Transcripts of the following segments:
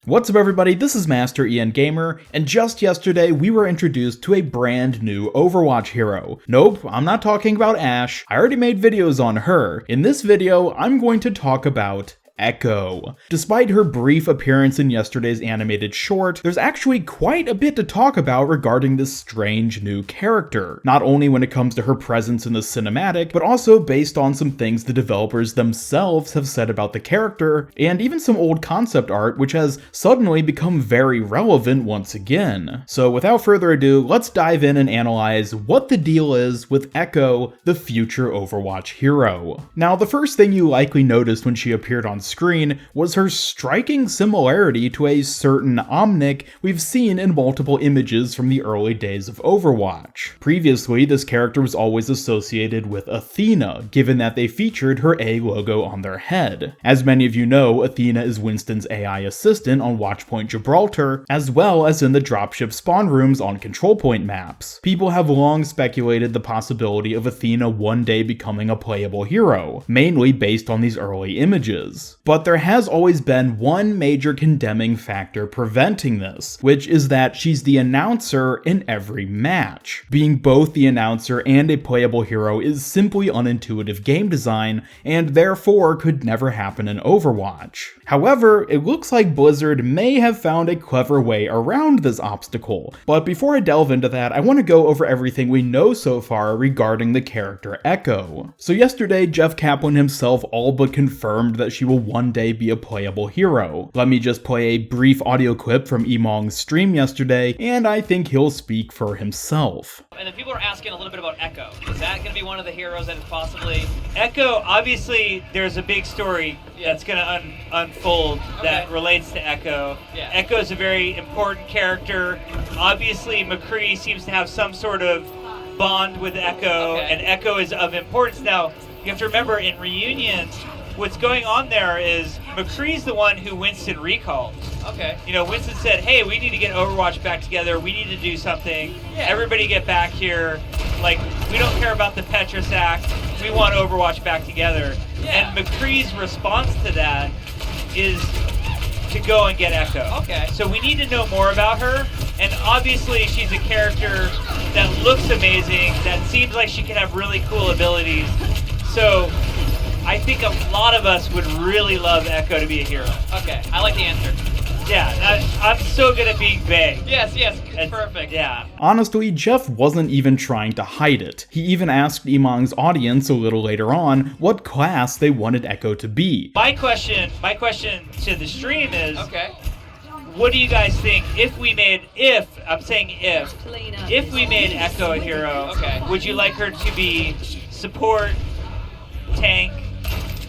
What's up everybody, this is Master Ian Gamer, and just yesterday we were introduced to a brand new Overwatch hero. Nope, I'm not talking about Ashe, I already made videos on her. In this video, I'm going to talk about Echo. Despite her brief appearance in yesterday's animated short, there's actually quite a bit to talk about regarding this strange new character. Not only when it comes to her presence in the cinematic, but also based on some things the developers themselves have said about the character, and even some old concept art which has suddenly become very relevant once again. So without further ado, let's dive in and analyze what the deal is with Echo, the future Overwatch hero. Now, the first thing you likely noticed when she appeared on screen was her striking similarity to a certain omnic we've seen in multiple images from the early days of Overwatch. Previously, this character was always associated with Athena, given that they featured her A logo on their head. As many of you know, Athena is Winston's AI assistant on Watchpoint Gibraltar, as well as in the dropship spawn rooms on control point maps. People have long speculated the possibility of Athena one day becoming a playable hero, mainly based on these early images. But there has always been one major condemning factor preventing this, which is that she's the announcer in every match. Being both the announcer and a playable hero is simply unintuitive game design, and therefore could never happen in Overwatch. However, it looks like Blizzard may have found a clever way around this obstacle. But before I delve into that, I want to go over everything we know so far regarding the character Echo. So yesterday, Jeff Kaplan himself all but confirmed that she will one day be a playable hero. Let me just play a brief audio clip from Emong's stream yesterday, and I think he'll speak for himself. And then people are asking a little bit about Echo. Is that going to be one of the heroes that is possibly... Echo, obviously, there's a big story that's going to unfold that relates to Echo. Yeah. Echo is a very important character. Obviously, McCree seems to have some sort of bond with Echo, and Echo is of importance. Now, you have to remember, in Reunion, what's going on there is McCree's the one who Winston recalled. Okay. You know, Winston said, hey, we need to get Overwatch back together. We need to do something. Yeah. Everybody get back here. Like, we don't care about the Petrus Act. We want Overwatch back together. Yeah. And McCree's response to that is to go and get Echo. Okay. So we need to know more about her. And obviously she's a character that looks amazing, that seems like she can have really cool abilities. So I think a lot of us would really love Echo to be a hero. Okay, I like the answer. Yeah, I'm so good at being vague. Yes, it's perfect. Yeah. Honestly, Jeff wasn't even trying to hide it. He even asked Emong's audience a little later on what class they wanted Echo to be. My question to the stream is, what do you guys think if we made Echo a hero, would you like her to be support, tank,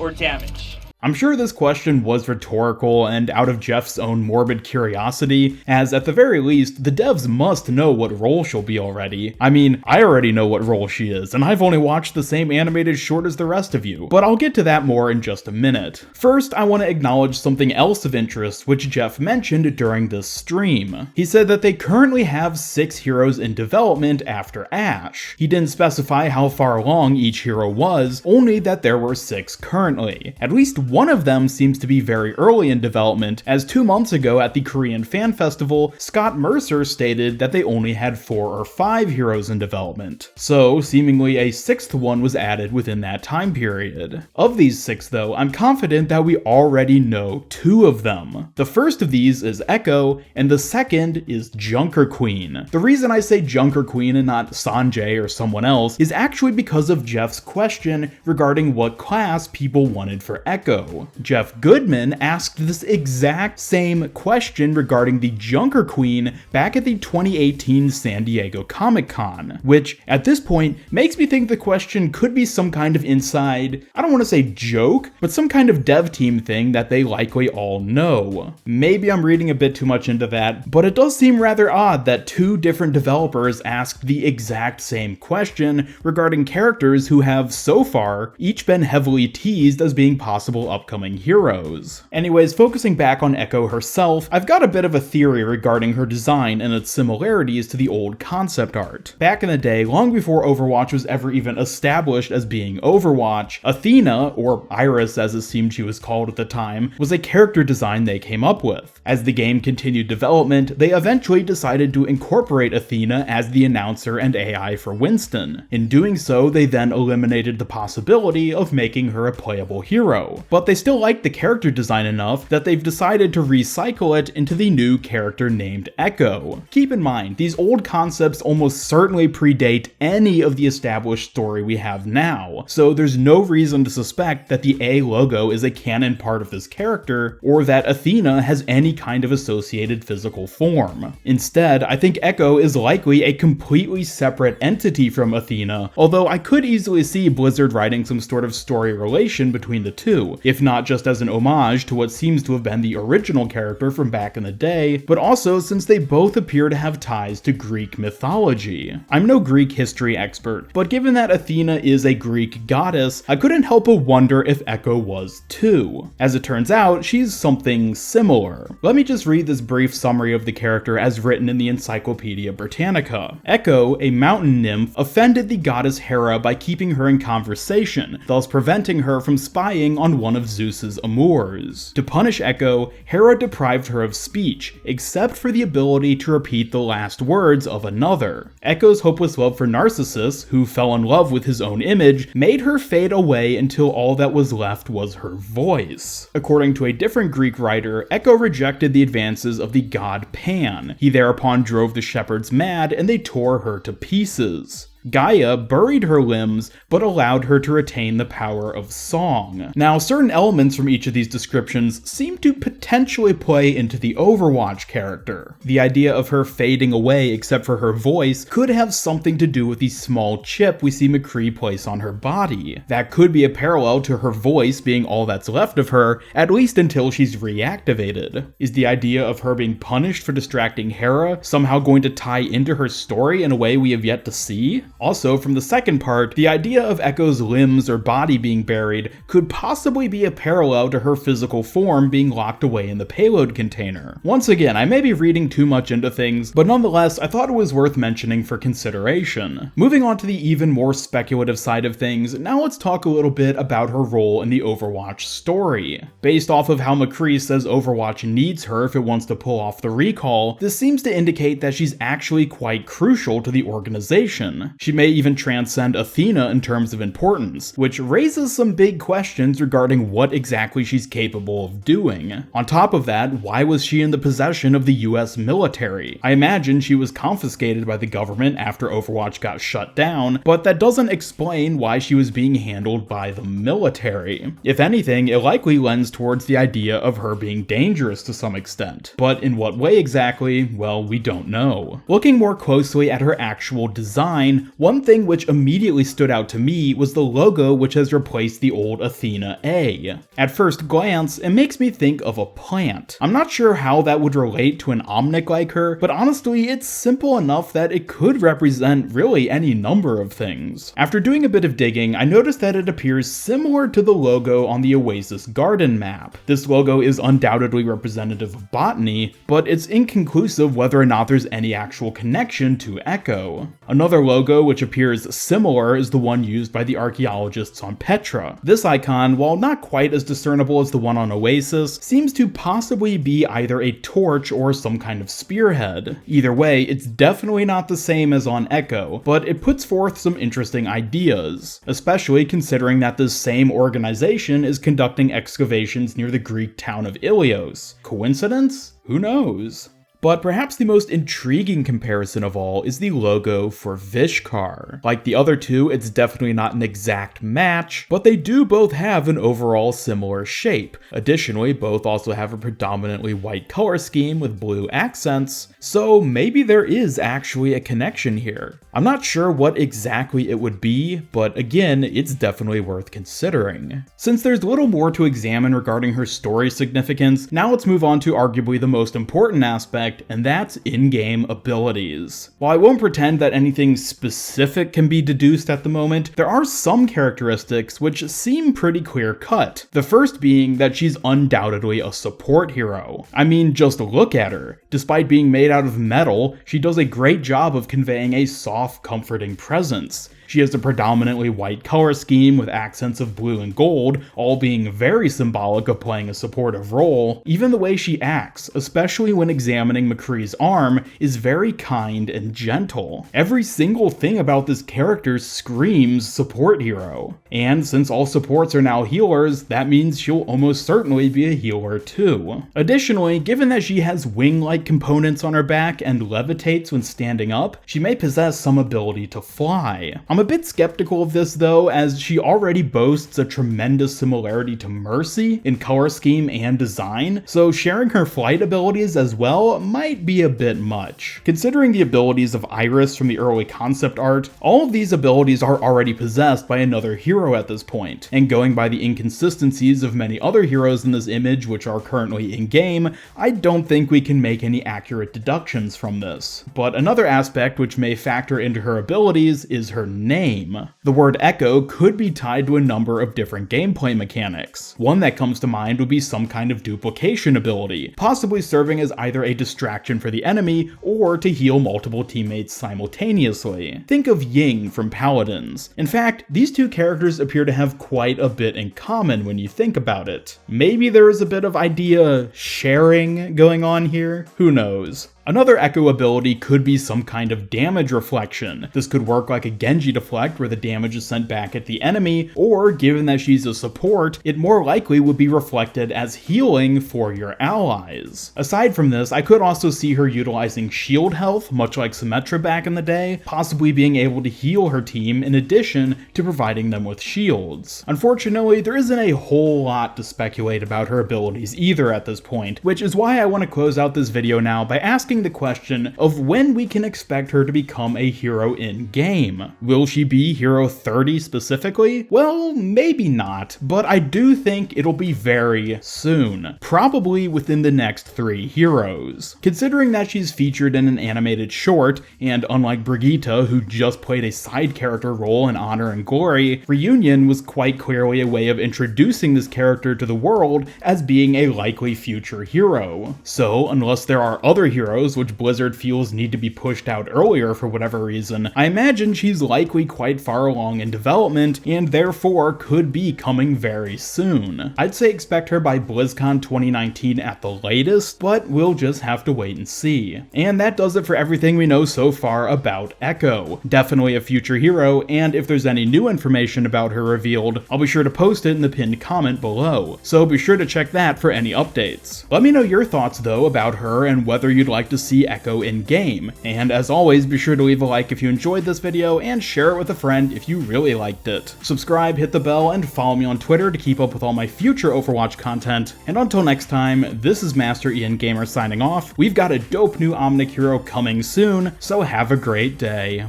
or damage? I'm sure this question was rhetorical and out of Jeff's own morbid curiosity, as at the very least, the devs must know what role she'll be already. I mean, I already know what role she is, and I've only watched the same animated short as the rest of you, but I'll get to that more in just a minute. First, I want to acknowledge something else of interest which Jeff mentioned during this stream. He said that they currently have 6 heroes in development after Ashe. He didn't specify how far along each hero was, only that there were 6 currently. At least one of them seems to be very early in development, as 2 months ago at the Korean Fan Festival, Scott Mercer stated that they only had 4 or 5 heroes in development. So, seemingly a 6th one was added within that time period. Of these 6 though, I'm confident that we already know 2 of them. The first of these is Echo, and the second is Junker Queen. The reason I say Junker Queen and not Sanjay or someone else is actually because of Jeff's question regarding what class people wanted for Echo. Jeff Goodman asked this exact same question regarding the Junker Queen back at the 2018 San Diego Comic-Con, which at this point makes me think the question could be some kind of inside, I don't want to say joke, but some kind of dev team thing that they likely all know. Maybe I'm reading a bit too much into that, but it does seem rather odd that 2 different developers asked the exact same question regarding characters who have so far each been heavily teased as being possible upcoming heroes. Anyways, focusing back on Echo herself, I've got a bit of a theory regarding her design and its similarities to the old concept art. Back in the day, long before Overwatch was ever even established as being Overwatch, Athena, or Iris as it seemed she was called at the time, was a character design they came up with. As the game continued development, they eventually decided to incorporate Athena as the announcer and AI for Winston. In doing so, they then eliminated the possibility of making her a playable hero. But they still liked the character design enough that they've decided to recycle it into the new character named Echo. Keep in mind, these old concepts almost certainly predate any of the established story we have now, so there's no reason to suspect that the A logo is a canon part of this character, or that Athena has any kind of associated physical form. Instead, I think Echo is likely a completely separate entity from Athena, although I could easily see Blizzard writing some sort of story relation between the two, if not just as an homage to what seems to have been the original character from back in the day, but also since they both appear to have ties to Greek mythology. I'm no Greek history expert, but given that Athena is a Greek goddess, I couldn't help but wonder if Echo was too. As it turns out, she's something similar. Let me just read this brief summary of the character as written in the Encyclopedia Britannica. Echo, a mountain nymph, offended the goddess Hera by keeping her in conversation, thus preventing her from spying on one of Zeus's amours. To punish Echo, Hera deprived her of speech, except for the ability to repeat the last words of another. Echo's hopeless love for Narcissus, who fell in love with his own image, made her fade away until all that was left was her voice. According to a different Greek writer, Echo rejected the advances of the god Pan. He thereupon drove the shepherds mad and they tore her to pieces. Gaia buried her limbs, but allowed her to retain the power of song. Now, certain elements from each of these descriptions seem to potentially play into the Overwatch character. The idea of her fading away except for her voice could have something to do with the small chip we see McCree place on her body. That could be a parallel to her voice being all that's left of her, at least until she's reactivated. Is the idea of her being punished for distracting Hera somehow going to tie into her story in a way we have yet to see? Also, from the second part, the idea of Echo's limbs or body being buried could possibly be a parallel to her physical form being locked away in the payload container. Once again, I may be reading too much into things, but nonetheless, I thought it was worth mentioning for consideration. Moving on to the even more speculative side of things, now let's talk a little bit about her role in the Overwatch story. Based off of how McCree says Overwatch needs her if it wants to pull off the recall, this seems to indicate that she's actually quite crucial to the organization. She may even transcend Athena in terms of importance, which raises some big questions regarding what exactly she's capable of doing. On top of that, why was she in the possession of the US military? I imagine she was confiscated by the government after Overwatch got shut down, but that doesn't explain why she was being handled by the military. If anything, it likely lends towards the idea of her being dangerous to some extent. But in what way exactly? Well, we don't know. Looking more closely at her actual design, one thing which immediately stood out to me was the logo which has replaced the old Athena A. At first glance, it makes me think of a plant. I'm not sure how that would relate to an omnic like her, but honestly, it's simple enough that it could represent really any number of things. After doing a bit of digging, I noticed that it appears similar to the logo on the Oasis Garden map. This logo is undoubtedly representative of botany, but it's inconclusive whether or not there's any actual connection to Echo. Another logo which appears similar is the one used by the archaeologists on Petra. This icon, while not quite as discernible as the one on Oasis, seems to possibly be either a torch or some kind of spearhead. Either way, it's definitely not the same as on Echo, but it puts forth some interesting ideas, especially considering that this same organization is conducting excavations near the Greek town of Ilios. Coincidence? Who knows? But perhaps the most intriguing comparison of all is the logo for Vishkar. Like the other two, it's definitely not an exact match, but they do both have an overall similar shape. Additionally, both also have a predominantly white color scheme with blue accents, so maybe there is actually a connection here. I'm not sure what exactly it would be, but again, it's definitely worth considering. Since there's little more to examine regarding her story significance, now let's move on to arguably the most important aspect, aspect, and that's in-game abilities. While I won't pretend that anything specific can be deduced at the moment, there are some characteristics which seem pretty clear-cut. The first being that she's undoubtedly a support hero. I mean, just look at her. Despite being made out of metal, she does a great job of conveying a soft, comforting presence. She has a predominantly white color scheme with accents of blue and gold, all being very symbolic of playing a supportive role. Even the way she acts, especially when examining McCree's arm, is very kind and gentle. Every single thing about this character screams support hero. And since all supports are now healers, that means she'll almost certainly be a healer too. Additionally, given that she has wing-like components on her back and levitates when standing up, she may possess some ability to fly. I'm a bit skeptical of this though, as she already boasts a tremendous similarity to Mercy in color scheme and design, so sharing her flight abilities as well might be a bit much. Considering the abilities of Iris from the early concept art, all of these abilities are already possessed by another hero at this point, and going by the inconsistencies of many other heroes in this image which are currently in-game, I don't think we can make any accurate deductions from this. But another aspect which may factor into her abilities is her name. The word Echo could be tied to a number of different gameplay mechanics. One that comes to mind would be some kind of duplication ability, possibly serving as either a distraction for the enemy or to heal multiple teammates simultaneously. Think of Ying from Paladins. In fact, these two characters appear to have quite a bit in common when you think about it. Maybe there is a bit of idea sharing going on here? Who knows? Another Echo ability could be some kind of damage reflection. This could work like a Genji deflect where the damage is sent back at the enemy, or given that she's a support, it more likely would be reflected as healing for your allies. Aside from this, I could also see her utilizing shield health, much like Symmetra back in the day, possibly being able to heal her team in addition to providing them with shields. Unfortunately, there isn't a whole lot to speculate about her abilities either at this point, which is why I want to close out this video now by asking the question of when we can expect her to become a hero in-game. Will she be Hero 30 specifically? Well, maybe not, but I do think it'll be very soon. Probably within the next 3 heroes. Considering that she's featured in an animated short, and unlike Brigitte, who just played a side character role in Honor and Glory, Reunion was quite clearly a way of introducing this character to the world as being a likely future hero. So, unless there are other heroes which Blizzard feels need to be pushed out earlier for whatever reason, I imagine she's likely quite far along in development and therefore could be coming very soon. I'd say expect her by BlizzCon 2019 at the latest, but we'll just have to wait and see. And that does it for everything we know so far about Echo. Definitely a future hero, and if there's any new information about her revealed, I'll be sure to post it in the pinned comment below, so be sure to check that for any updates. Let me know your thoughts though about her and whether you'd like to see Echo in-game. And as always, be sure to leave a like if you enjoyed this video and share it with a friend if you really liked it. Subscribe, hit the bell, and follow me on Twitter to keep up with all my future Overwatch content. And until next time, this is Master Ian Gamer signing off. We've got a dope new omnic hero coming soon, so have a great day.